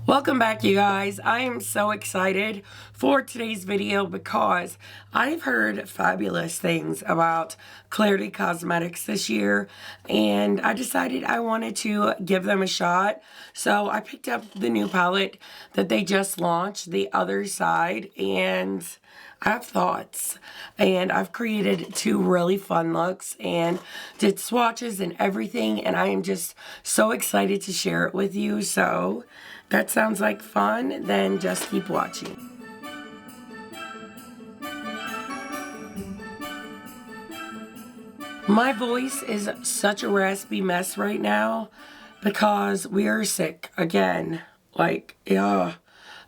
Welcome back, you guys. I am so excited for today's video because I've heard fabulous things about Klarity Kosmetics this year, and I decided I wanted to give them a shot. So I picked up the new palette that they just launched, The Other Side, and I have thoughts, and I've created two really fun looks and did swatches and everything, and I am just so excited to share it with you. So that sounds like fun, then just keep watching. My voice is such a raspy mess right now because we are sick again. It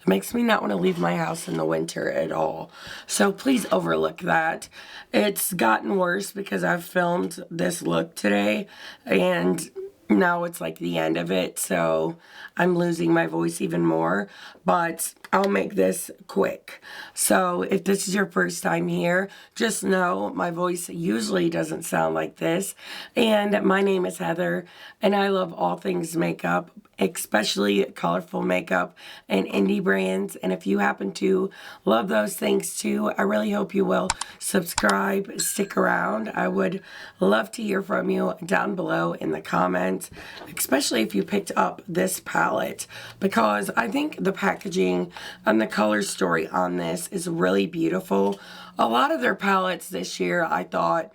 makes me not want to leave my house in the winter at all. So please overlook that. It's gotten worse because I've filmed this look today and now it's like the end of it, so I'm losing my voice even more, but I'll make this quick. So if this is your first time here, just know my voice usually doesn't sound like this. And my name is Heather, and I love all things makeup, especially colorful makeup and indie brands. And if you happen to love those things too, I really hope you will subscribe, stick around. I would love to hear from you down below in the comments, especially if you picked up this palette, because I think the packaging and the color story on this is really beautiful. A lot of their palettes this year I thought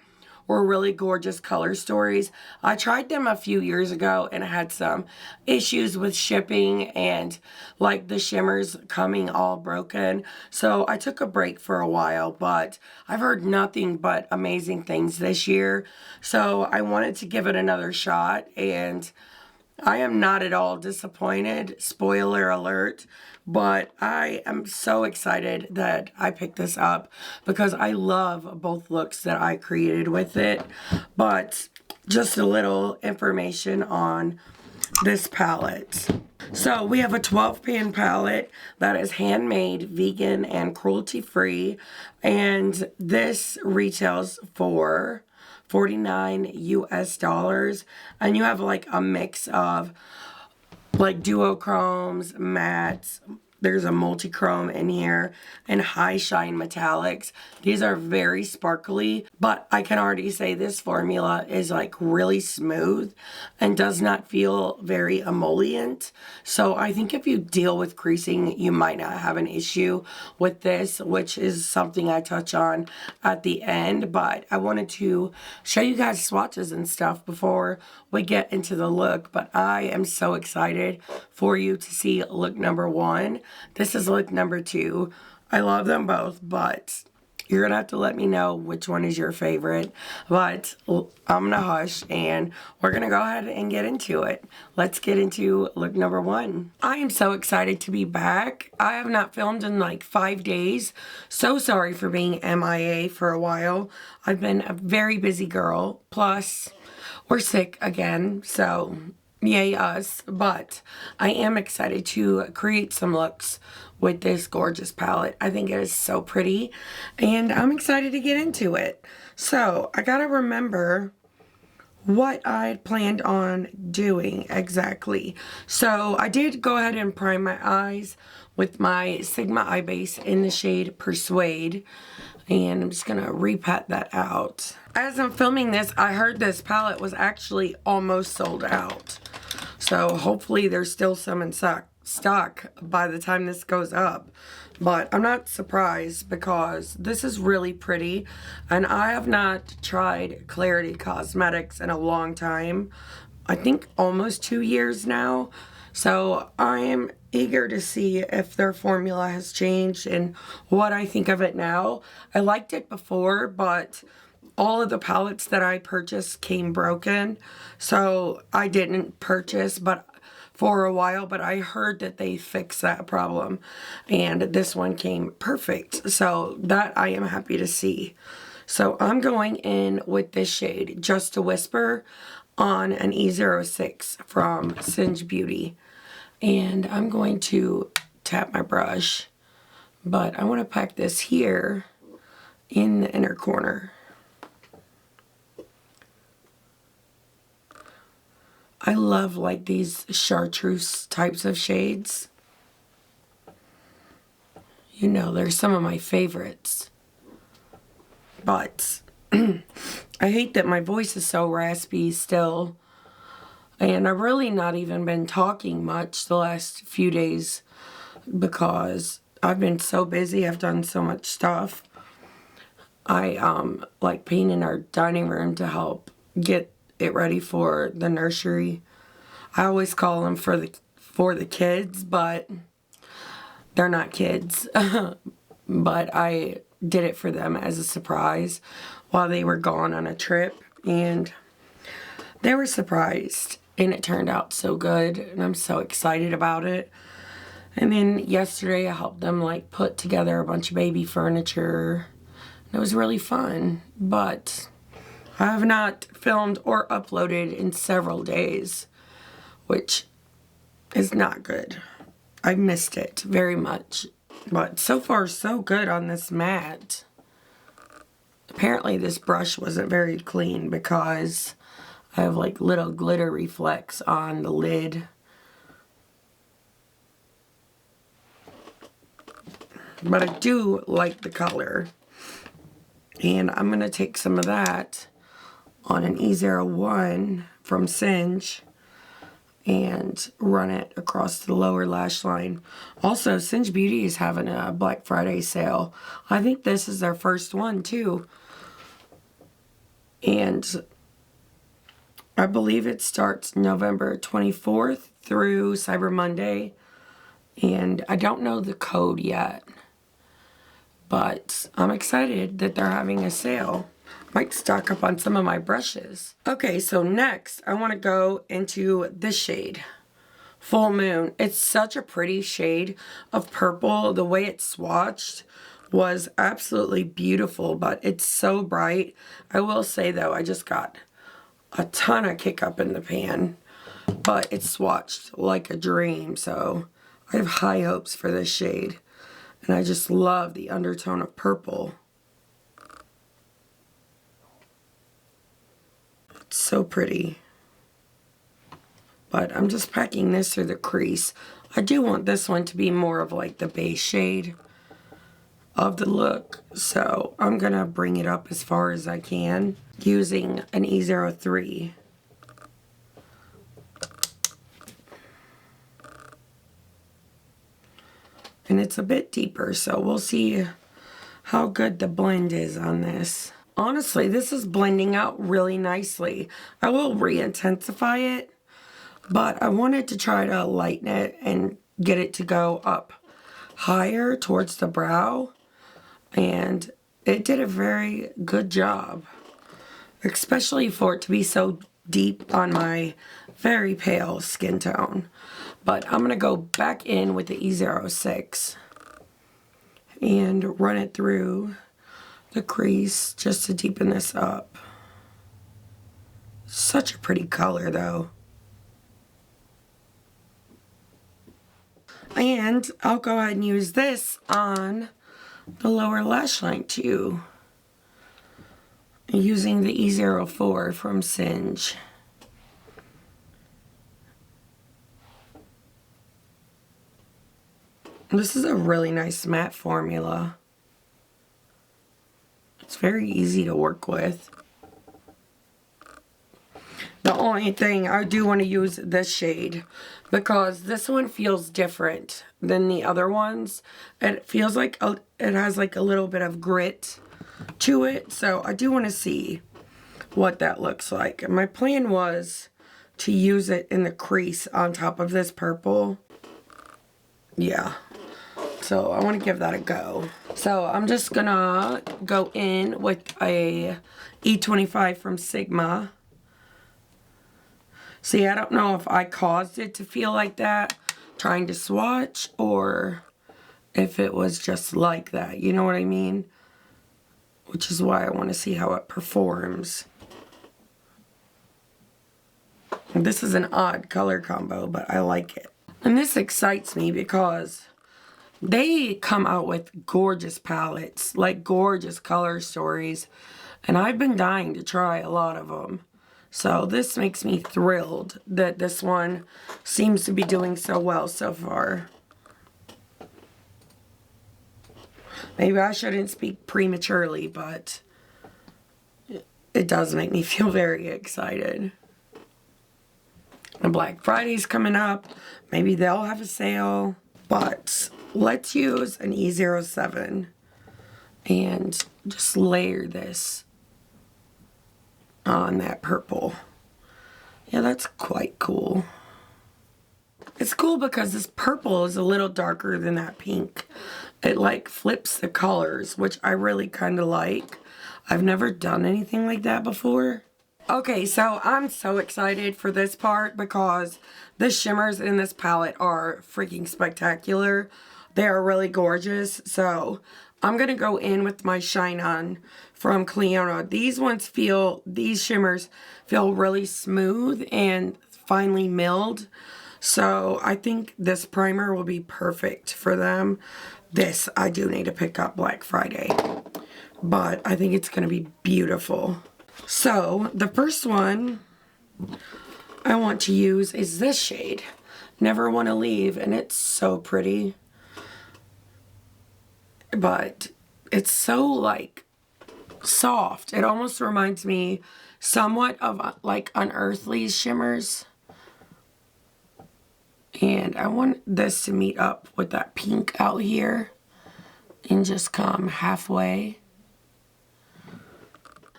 were really gorgeous color stories. I tried them a few years ago and had some issues with shipping and like the shimmers coming all broken. So I took a break for a while, but I've heard nothing but amazing things this year. So I wanted to give it another shot, and I am not at all disappointed, spoiler alert, but I am so excited that I picked this up because I love both looks that I created with it. But just a little information on this palette. So we have a 12-pan palette that is handmade, vegan, and cruelty-free, and this retails for $49 US, and you have like a mix of like duochromes, mattes, there's a multi-chrome in here, and high shine metallics. These are very sparkly, but I can already say this formula is like really smooth and does not feel very emollient. So I think if you deal with creasing, you might not have an issue with this, which is something I touch on at the end. But I wanted to show you guys swatches and stuff before we get into the look. But I am so excited for you to see look number one. This is look number two. I love them both, but you're going to have to let me know which one is your favorite. But I'm going to hush, and we're going to go ahead and get into it. Let's get into look number one. I am so excited to be back. I have not filmed in like 5 days. So sorry for being MIA for a while. I've been a very busy girl. Plus, we're sick again, so yay us. But I am excited to create some looks with this gorgeous palette. I think it is so pretty, and I'm excited to get into it. So I gotta remember what I had planned on doing exactly. So I did go ahead and prime my eyes with my Sigma Eye Base in the shade Persuade, and I'm just gonna repat that out. As I'm filming this, I heard this palette was actually almost sold out. So hopefully there's still some in stock by the time this goes up. But I'm not surprised because this is really pretty, and I have not tried Klarity Kosmetics in a long time. I think almost 2 years now. So I am eager to see if their formula has changed and what I think of it now. I liked it before, but all of the palettes that I purchased came broken, so I didn't purchase for a while, but I heard that they fixed that problem and this one came perfect, so that I am happy to see. So I'm going in with this shade, Just a Whisper, on an E06 from Singe Beauty, and I'm going to tap my brush, but I want to pack this here in the inner corner. I love like these chartreuse types of shades. You know, they're some of my favorites. But I hate that my voice is so raspy still. And I've really not even been talking much the last few days because I've been so busy. I've done so much stuff. I like painting our dining room to help get it ready for the nursery. I always call them for the kids, but they're not kids. But I did it for them as a surprise while they were gone on a trip, and they were surprised, and it turned out so good, and I'm so excited about it. And then yesterday I helped them like put together a bunch of baby furniture. It was really fun, but I have not filmed or uploaded in several days, which is not good. I missed it very much, but so far so good on this mat. Apparently this brush wasn't very clean because I have like little glitter reflex on the lid. But I do like the color. And I'm going to take some of that on an E01 from Singe and run it across the lower lash line. Also, Singe Beauty is having a Black Friday sale. I think this is their first one too. And I believe it starts November 24th through Cyber Monday. And I don't know the code yet. But I'm excited that they're having a sale. Might stock up on some of my brushes. Okay, so next I want to go into this shade, Full Moon. It's such a pretty shade of purple. The way it's swatched was absolutely beautiful, but it's so bright. I will say though, I just got a ton of kick up in the pan, but it's swatched like a dream, so I have high hopes for this shade. And I just love the undertone of purple. It's so pretty. But I'm just packing this through the crease. I do want this one to be more of like the base shade of the look. So I'm going to bring it up as far as I can using an E03. And it's a bit deeper, so we'll see how good the blend is on this. Honestly, this is blending out really nicely. I will re-intensify it, but I wanted to try to lighten it and get it to go up higher towards the brow. And it did a very good job, especially for it to be so deep on my very pale skin tone. But I'm going to go back in with the E06 and run it through the crease just to deepen this up. Such a pretty color though. And I'll go ahead and use this on the lower lash line too, using the E04 from Singe. This is a really nice matte formula. It's very easy to work with. The only thing, I do want to use this shade because this one feels different than the other ones. It feels like it has like a little bit of grit to it. So I do want to see what that looks like. And my plan was to use it in the crease on top of this purple. Yeah. So I want to give that a go. So I'm just gonna go in with a E25 from Sigma. See, I don't know if I caused it to feel like that trying to swatch or if it was just like that. You know what I mean? Which is why I want to see how it performs. This is an odd color combo, but I like it. And this excites me because they come out with gorgeous palettes, like gorgeous color stories, and I've been dying to try a lot of them. So this makes me thrilled that this one seems to be doing so well so far. Maybe I shouldn't speak prematurely, but it does make me feel very excited. And Black Friday's coming up. Maybe they'll have a sale. But let's use an E07 and just layer this on that purple. Yeah, that's quite cool. It's cool because this purple is a little darker than that pink. It like flips the colors, which I really kind of like. I've never done anything like that before. Okay, so I'm so excited for this part because the shimmers in this palette are freaking spectacular. They are really gorgeous. So I'm going to go in with my Shine On from CLIONADH. These shimmers feel really smooth and finely milled. So I think this primer will be perfect for them. This I do need to pick up Black Friday, but I think it's going to be beautiful. So the first one I want to use is this shade, Never Want to Leave, and it's so pretty. But it's so like soft. It almost reminds me somewhat of like Unearthly's shimmers. And I want this to meet up with that pink out here and just come halfway.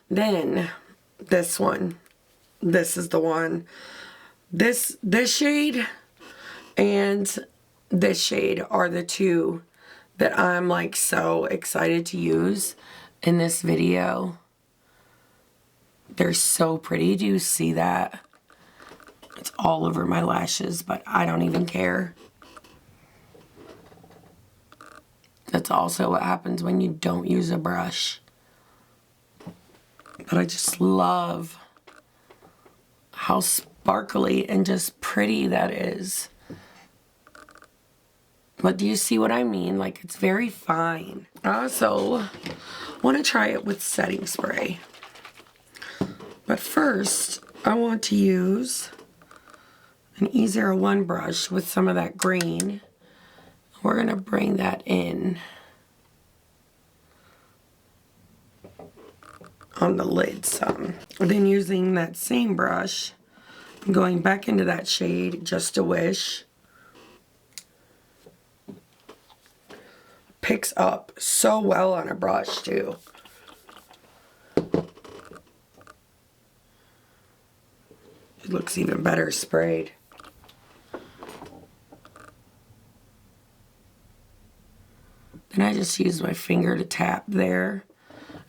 Then this one. This is the one. This shade and this shade are the two that I'm like so excited to use in this video. They're so pretty. Do you see that? It's all over my lashes, but I don't even care. That's also what happens when you don't use a brush. But I just love how sparkly and just pretty that is. But do you see what I mean? Like, it's very fine. I also want to try it with setting spray. But first, I want to use an E01 brush with some of that green. We're going to bring that in on the lid some. And then using that same brush, I'm going back into that shade, Just a Wish. Picks up so well on a brush too. It looks even better sprayed. Then I just use my finger to tap there.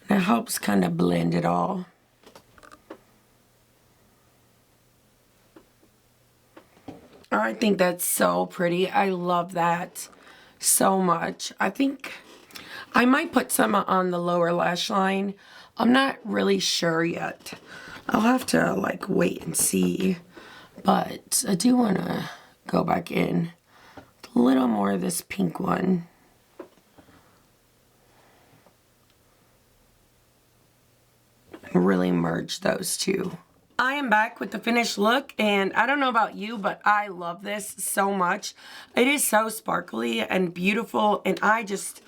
And it helps kind of blend it all. I think that's so pretty. I love that so much. I think I might put some on the lower lash line. I'm not really sure yet. I'll have to like wait and see. But I do want to go back in with a little more of this pink one. Really merge those two. I am back with the finished look, and I don't know about you, but I love this so much. It is so sparkly and beautiful, and I just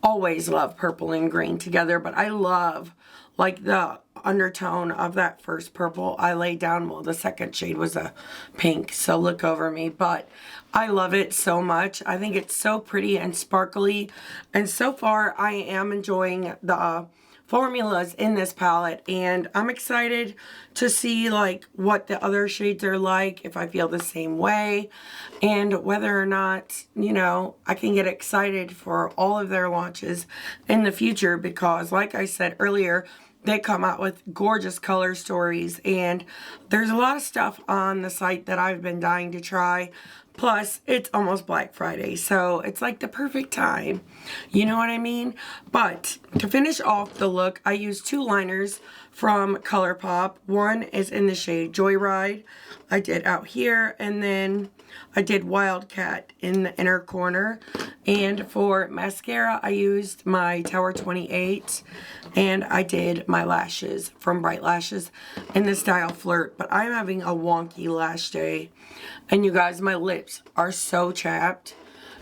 always love purple and green together, but I love like the undertone of that first purple I laid down. Well, the second shade was a pink, so look over me, but I love it so much. I think it's so pretty and sparkly, and so far I am enjoying the formulas in this palette, and I'm excited to see like what the other shades are like, if I feel the same way, and whether or not, you know, I can get excited for all of their launches in the future, because like I said earlier, they come out with gorgeous color stories, and there's a lot of stuff on the site that I've been dying to try. Plus, it's almost Black Friday, so it's like the perfect time. You know what I mean? But to finish off the look, I used two liners from ColourPop. One is in the shade Joyride. I did out here, and then I did Wildcat in the inner corner. And for mascara, I used my Tower 28, and I did my lashes from Bright Lashes in the style Flirt. But I'm having a wonky lash day, and you guys, my lips are so chapped.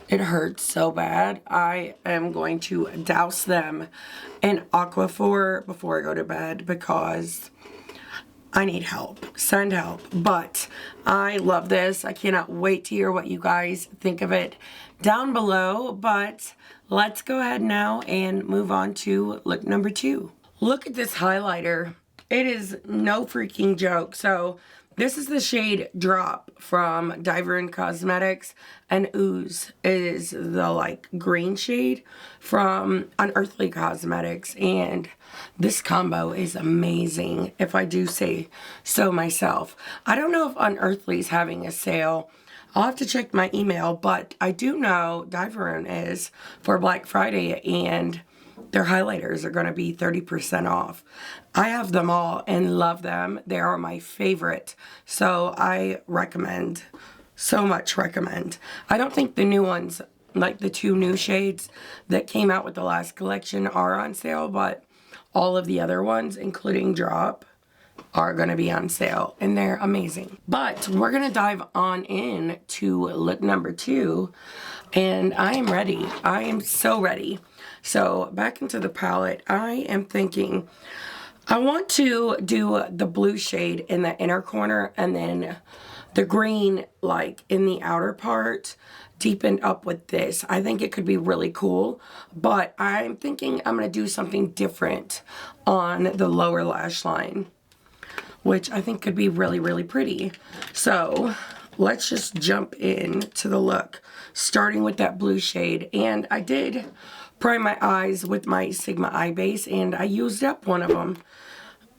It hurts so bad. I am going to douse them in Aquaphor before I go to bed because I need help. Send help. But I love this. I cannot wait to hear what you guys think of it down below. But let's go ahead now and move on to look number 2. Look at this highlighter. It is no freaking joke. So this is the shade Drop from DIEVERUNE Cosmetics, and Ooze is the like green shade from Unearthly Cosmetics, and this combo is amazing if I do say so myself. I don't know if Unearthly is having a sale. I'll have to check my email, but I do know DIEVERUNE is for Black Friday, and their highlighters are going to be 30% off. I have them all and love them. They are my favorite. So I recommend, so much recommend. I don't think the new ones, like the 2 new shades that came out with the last collection, are on sale, but all of the other ones, including Drop, are going to be on sale, and they're amazing. But we're going to dive on in to look number 2, and I am ready. I am so ready. So back into the palette, I am thinking I want to do the blue shade in the inner corner and then the green like in the outer part deepened up with this. I think it could be really cool, but I'm thinking I'm going to do something different on the lower lash line, which I think could be really, really pretty. So let's just jump in to the look, starting with that blue shade. And I did prime my eyes with my Sigma eye base, and I used up one of them.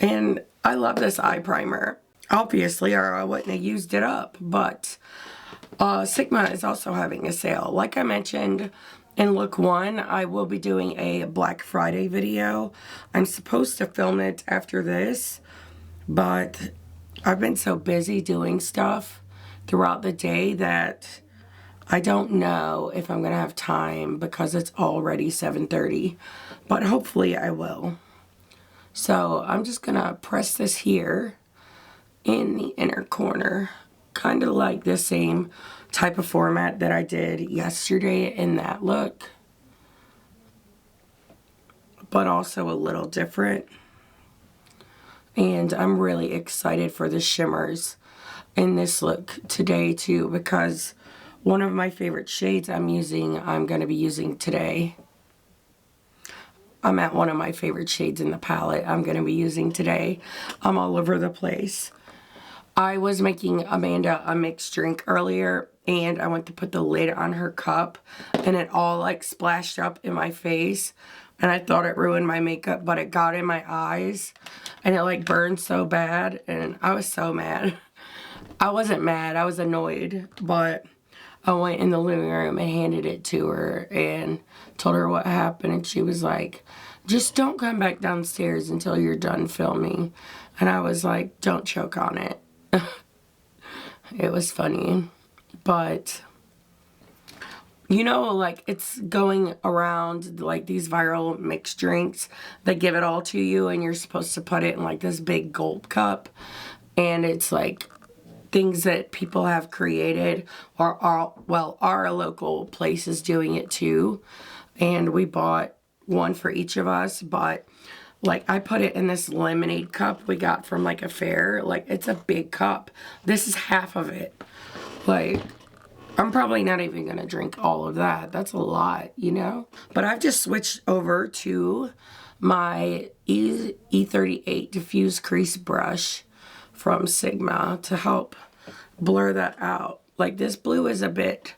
And I love this eye primer, obviously, or I wouldn't have used it up. But Sigma is also having a sale. Like I mentioned in look 1, I will be doing a Black Friday video. I'm supposed to film it after this, but I've been so busy doing stuff throughout the day that I don't know if I'm going to have time because it's already 7:30, but hopefully I will. So I'm just going to press this here in the inner corner, kind of like the same type of format that I did yesterday in that look, but also a little different. And I'm really excited for the shimmers in this look today too, because one of my favorite shades I'm going to be using today. I'm at one of my favorite shades in the palette I'm going to be using today. I'm all over the place. I was making Amanda a mixed drink earlier, and I went to put the lid on her cup, and it all like splashed up in my face, and I thought it ruined my makeup, but it got in my eyes, and it like burned so bad, and I was so mad. I wasn't mad, I was annoyed, but I went in the living room and handed it to her and told her what happened, and she was like, just don't come back downstairs until you're done filming. And I was like, don't choke on it. It was funny, but you know, like it's going around like these viral mixed drinks that give it all to you, and you're supposed to put it in like this big gulp cup, and it's like things that people have created, or our local place is doing it too, and we bought one for each of us. But like I put it in this lemonade cup we got from like a fair. Like it's a big cup. This is half of it. Like I'm probably not even gonna drink all of that. That's a lot, you know. But I've just switched over to my E38 diffuse crease brush from Sigma to help blur that out. Like this blue is a bit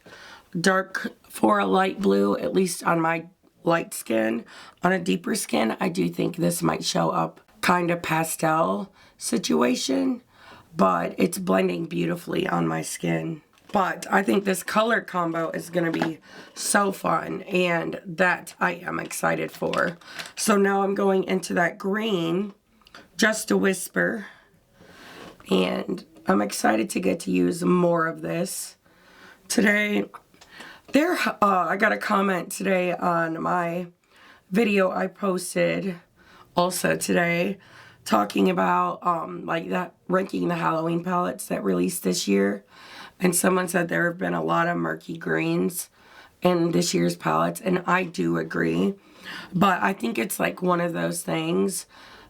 dark for a light blue, at least on my light skin. On a deeper skin, I do think this might show up kind of pastel situation, but it's blending beautifully on my skin. But I think this color combo is going to be so fun, and that I am excited for. So now I'm going into that green, Just a Whisper, and I'm excited to get to use more of this today. I got a comment today on my video I posted also today talking about like that ranking the Halloween palettes that released this year, and someone said there have been a lot of murky greens in this year's palettes, and I do agree. But I think it's like one of those things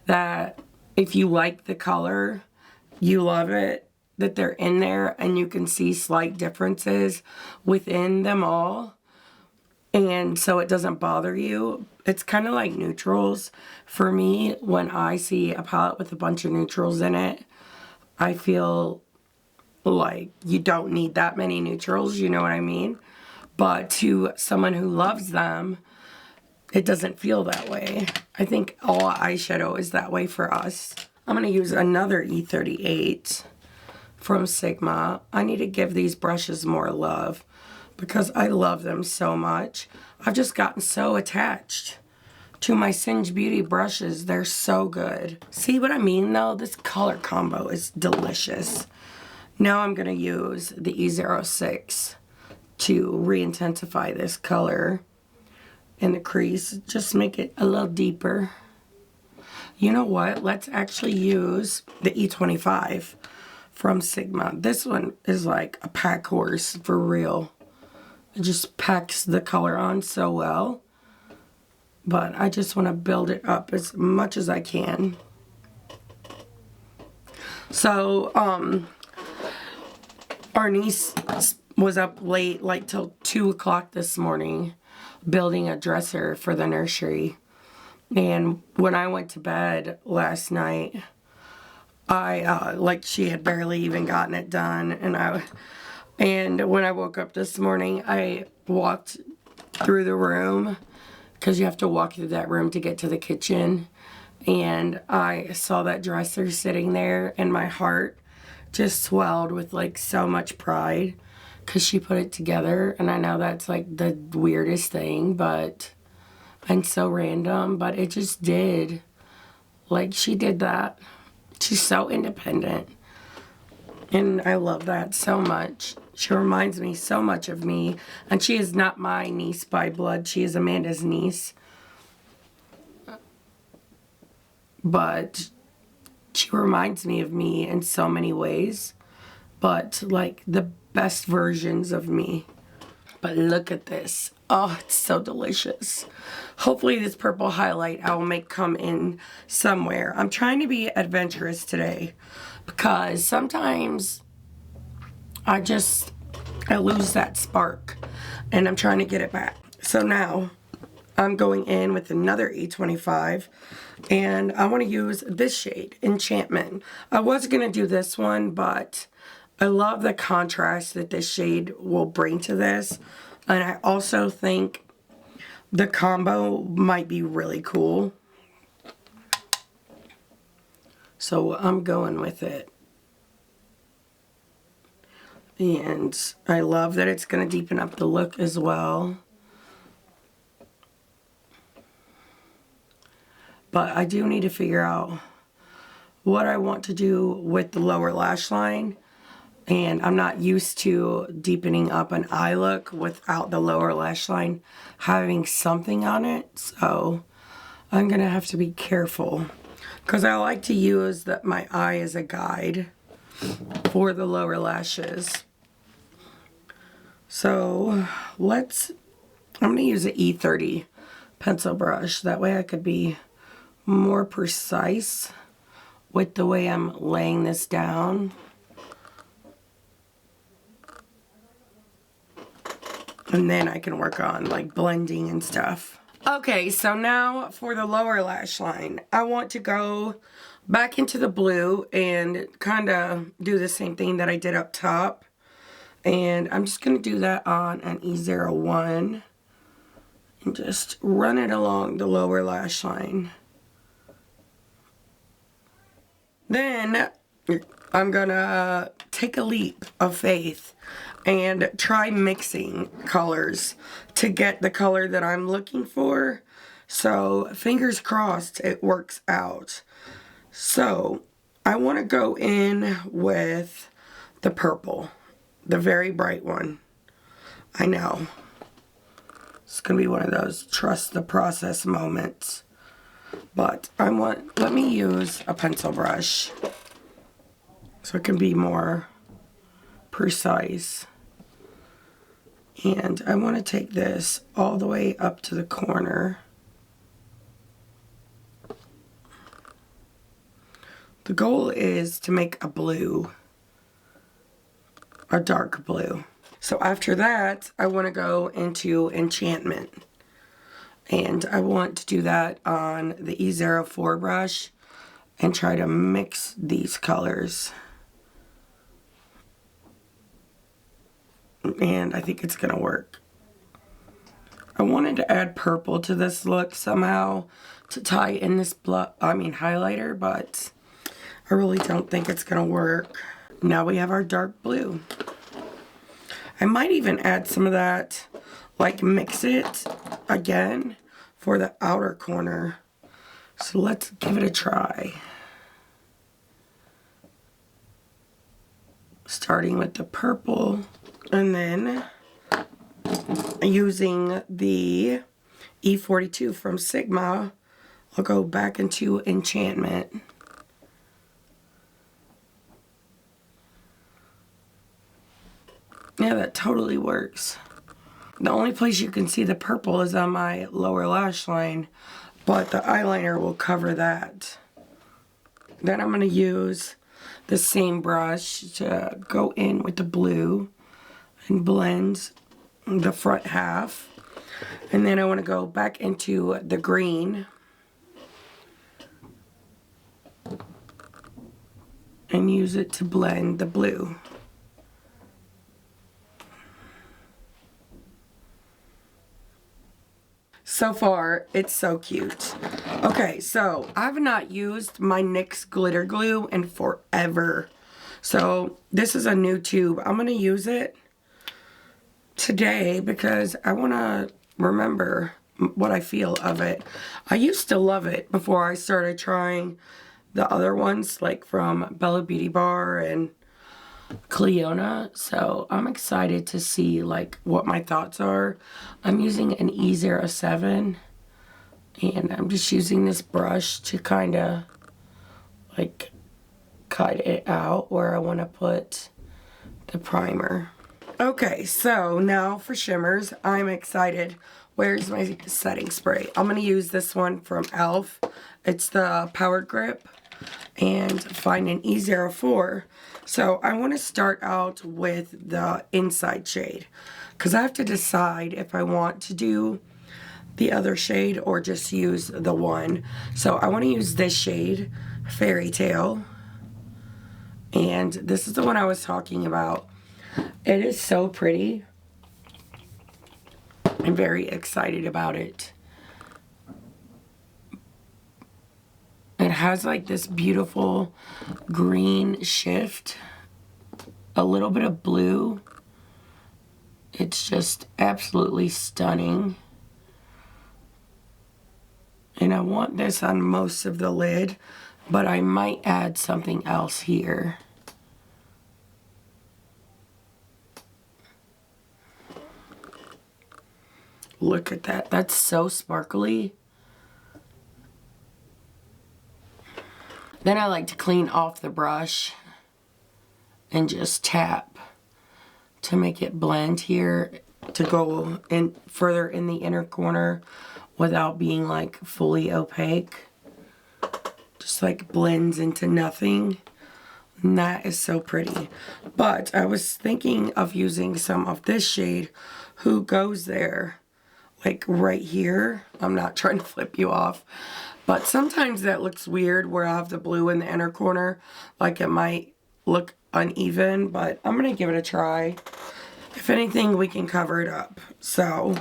that if you like the color, you love it, that they're in there, and you can see slight differences within them all. And so it doesn't bother you. It's kind of like neutrals. For me, when I see a palette with a bunch of neutrals in it, I feel like you don't need that many neutrals, you know what I mean? But to someone who loves them, it doesn't feel that way. I think all eyeshadow is that way for us. I'm going to use another E38 from Sigma. I need to give these brushes more love because I love them so much. I've just gotten so attached to my Singe Beauty brushes. They're so good. See what I mean though? This color combo is delicious. Now I'm going to use the E06 to re-intensify this color in the crease. Just make it a little deeper. You know what? Let's actually use the E25 from Sigma. This one is like a pack horse for real. It just packs the color on so well. But I just want to build it up as much as I can. So, our niece was up late, like till 2 o'clock this morning, building a dresser for the nursery. And when I went to bed last night, like she had barely even gotten it done. And when I woke up this morning, I walked through the room, because you have to walk through that room to get to the kitchen. And I saw that dresser sitting there, and my heart just swelled with like so much pride because she put it together. And I know that's like the weirdest thing, but and so random, but it just did. Like, she did that. She's so independent, and I love that so much. She reminds me so much of me, and she is not my niece by blood. She is Amanda's niece, but she reminds me of me in so many ways, but like the best versions of me. But look at this. Oh, it's so delicious. Hopefully this purple highlight I will make come in somewhere. I'm trying to be adventurous today because sometimes I lose that spark, and I'm trying to get it back. So now I'm going in with another E25, and I want to use this shade, Enchantment. I was going to do this one, but I love the contrast that this shade will bring to this. And I also think the combo might be really cool. So I'm going with it. And I love that it's going to deepen up the look as well. But I do need to figure out what I want to do with the lower lash line. And I'm not used to deepening up an eye look without the lower lash line having something on it. So I'm going to have to be careful, because I like to use my eye as a guide for the lower lashes. So I'm going to use an E30 pencil brush. That way I could be more precise with the way I'm laying this down. And then I can work on like blending and stuff. Okay, so now for the lower lash line, I want to go back into the blue and kind of do the same thing that I did up top. And I'm just going to do that on an E01 and just run it along the lower lash line. Then I'm going to take a leap of faith and try mixing colors to get the color that I'm looking for. So fingers crossed it works out. So I want to go in with the purple, the very bright one. I know. It's going to be one of those trust the process moments. But let me use a pencil brush so it can be more precise. And I want to take this all the way up to the corner. The goal is to make a blue, a dark blue. So after that, I want to go into enchantment. And I want to do that on the E04 brush and try to mix these colors. And I think it's going to work. I wanted to add purple to this look somehow to tie in this highlighter, but I really don't think it's going to work. Now we have our dark blue. I might even add some of that, like mix it again for the outer corner. So let's give it a try. Starting with the purple, and then using the E42 from Sigma, I'll go back into enchantment. Yeah, that totally works. The only place you can see the purple is on my lower lash line, but the eyeliner will cover that. Then I'm going to use the same brush to go in with the blue and blend the front half. And then I want to go back into the green and use it to blend the blue. So far, it's so cute. Okay, so I've not used my NYX glitter glue in forever. So this is a new tube. I'm going to use it today because I want to remember what I feel of it. I used to love it before I started trying the other ones, like from Bella Beauty Bar and CLIONADH, so I'm excited to see like what my thoughts are. I'm using an E07 and I'm just using this brush to kind of like cut it out where I want to put the primer. Okay, so now for shimmers, I'm excited. Where's my setting spray? I'm going to use this one from e.l.f. It's the Power Grip and find an E04. So I want to start out with the inside shade because I have to decide if I want to do the other shade or just use the one. So I want to use this shade, Fairy Tale, and this is the one I was talking about. It is so pretty. I'm very excited about it. It has like this beautiful green shift, a little bit of blue. It's just absolutely stunning. And I want this on most of the lid, but I might add something else here. Look at that. That's so sparkly. Then I like to clean off the brush and just tap to make it blend here to go in further in the inner corner without being like fully opaque. Just like blends into nothing. And that is so pretty. But I was thinking of using some of this shade, Who Goes There, like right here. I'm not trying to flip you off. But sometimes that looks weird where I have the blue in the inner corner. Like it might look uneven, but I'm going to give it a try. If anything, we can cover it up. So,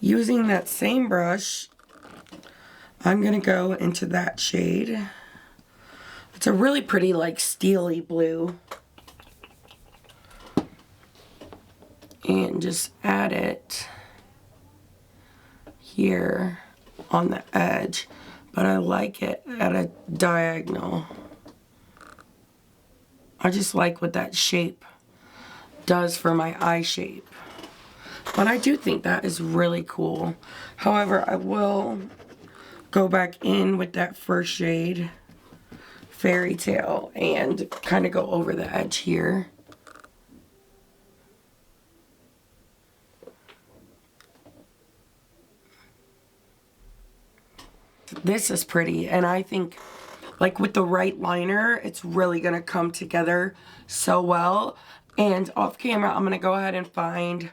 using that same brush, I'm going to go into that shade. It's a really pretty, like, steely blue. And just add it here on the edge. But I like it at a diagonal. I just like what that shape does for my eye shape. But I do think that is really cool. However, I will go back in with that first shade, Fairy Tale, and kind of go over the edge here. this is pretty, and I think like with the right liner, it's really gonna come together so well. And off camera, I'm gonna go ahead and find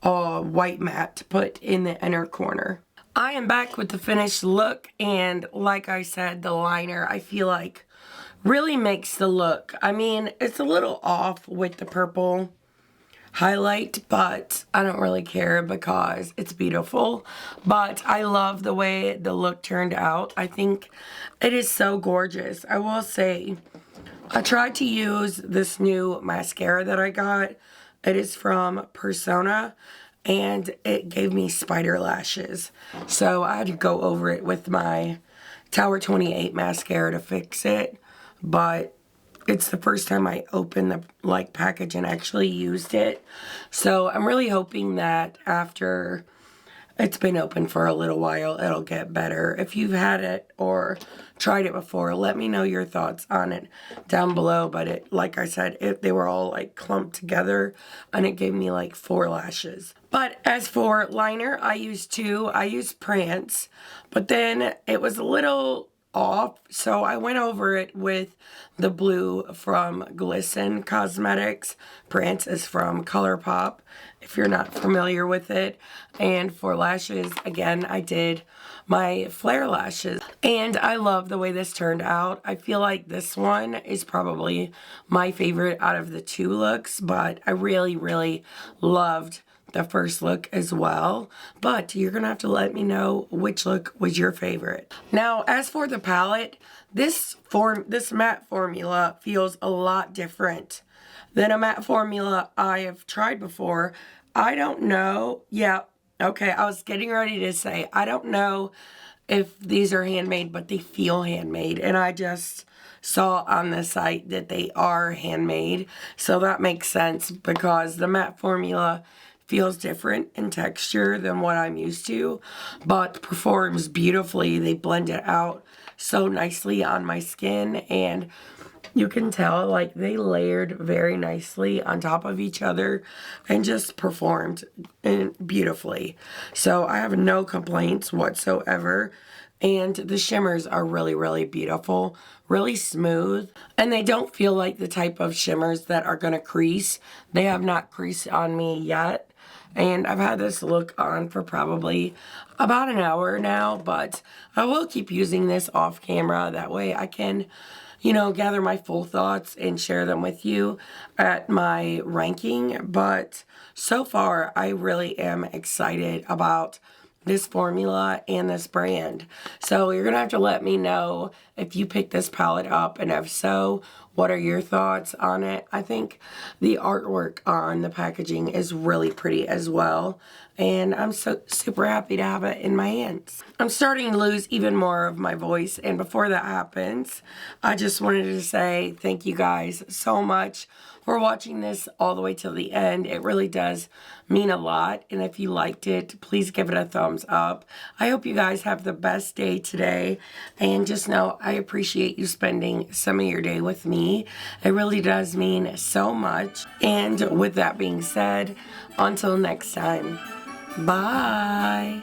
a white matte to put in the inner corner. I am back with the finished look, and like I said, the liner I feel like really makes the look. I mean, it's a little off with the purple highlight, but I don't really care because it's beautiful. But I love the way the look turned out. I think it is so gorgeous. I will say, I tried to use this new mascara that I got. It is from Persona, and it gave me spider lashes. So I had to go over it with my Tower 28 mascara to fix it. But it's the first time I opened the package and actually used it. So I'm really hoping that after it's been open for a little while, it'll get better. If you've had it or tried it before, let me know your thoughts on it down below. But it, like I said, they were all like clumped together, and it gave me like 4 lashes. But as for liner, I used 2. I used Prance, but then it was a little off, so I went over it with the blue from Klarity Kosmetics. Prance is from ColourPop, if you're not familiar with it. And for lashes, again, I did my flare lashes, and I love the way this turned out. I feel like this one is probably my favorite out of the 2 looks, but I really loved the first look as well. But you're gonna have to let me know which look was your favorite. Now, as for the palette, this matte formula feels a lot different than a matte formula I have tried before. I don't know. Yeah, okay, I was getting ready to say, I don't know if these are handmade, but they feel handmade. And I just saw on the site that they are handmade. So that makes sense because the matte formula feels different in texture than what I'm used to, but performs beautifully. They blend it out so nicely on my skin, and you can tell like they layered very nicely on top of each other and just performed beautifully. So I have no complaints whatsoever. And the shimmers are really beautiful, really smooth, and they don't feel like the type of shimmers that are gonna crease. They have not creased on me yet. And I've had this look on for probably about an hour now, but I will keep using this off camera. That way I can, you know, gather my full thoughts and share them with you at my ranking. But so far, I really am excited about this formula and this brand. So you're gonna have to let me know if you picked this palette up, and if so, what are your thoughts on it? I think the artwork on the packaging is really pretty as well, and I'm so super happy to have it in my hands. I'm starting to lose even more of my voice, and before that happens, I just wanted to say thank you guys so much for watching this all the way till the end. It really does mean a lot, and if you liked it, please give it a thumbs up. I hope you guys have the best day today, and just know I appreciate you spending some of your day with me. It really does mean so much. And with that being said, until next time, bye.